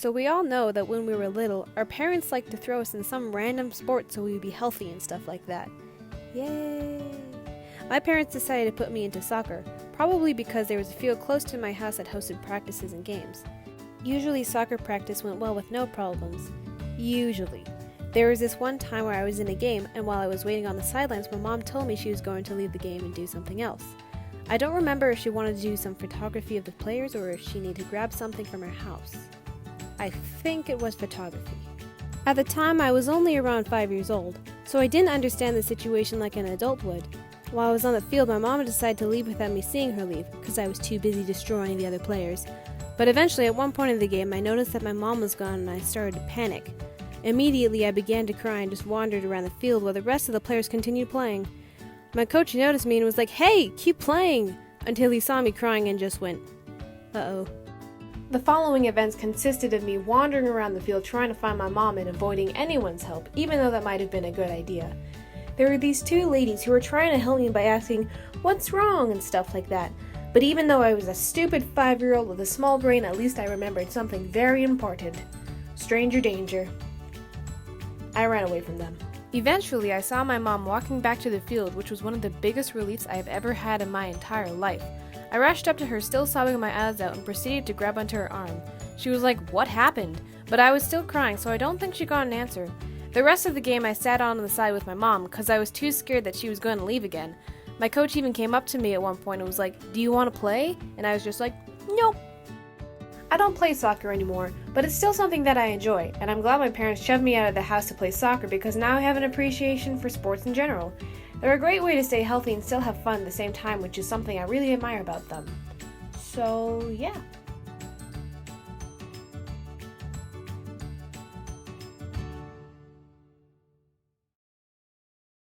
So we all know that when we were little, our parents liked to throw us in some random sport so we would be healthy and stuff like that. Yay! My parents decided to put me into soccer, probably because there was a field close to my house that hosted practices and games. Usually soccer practice went well with no problems. Usually. There was this one time where I was in a game, and while I was waiting on the sidelines, my mom told me she was going to leave the game and do something else. I don't remember if she wanted to do some photography of the players or if she needed to grab something from her house. I think it was photography. At the time, I was only around 5 years old, so I didn't understand the situation like an adult would. While I was on the field, my mom decided to leave without me seeing her leave, because I was too busy destroying the other players. But eventually, at one point in the game, I noticed that my mom was gone and I started to panic. Immediately, I began to cry and just wandered around the field while the rest of the players continued playing. My coach noticed me and was like, "Hey, keep playing!" until he saw me crying and just went, "Uh-oh." The following events consisted of me wandering around the field trying to find my mom and avoiding anyone's help, even though that might have been a good idea. There were these two ladies who were trying to help me by asking, "What's wrong?" and stuff like that. But even though I was a stupid 5-year-old with a small brain, at least I remembered something very important. Stranger danger. I ran away from them. Eventually, I saw my mom walking back to the field, which was one of the biggest reliefs I have ever had in my entire life. I rushed up to her, still sobbing my eyes out, and proceeded to grab onto her arm. She was like, "What happened?" But I was still crying, so I don't think she got an answer. The rest of the game I sat on the side with my mom, because I was too scared that she was going to leave again. My coach even came up to me at one point and was like, "Do you want to play?" And I was just like, "Nope." I don't play soccer anymore, but it's still something that I enjoy, and I'm glad my parents shoved me out of the house to play soccer because now I have an appreciation for sports in general. They're a great way to stay healthy and still have fun at the same time, which is something I really admire about them. So, yeah.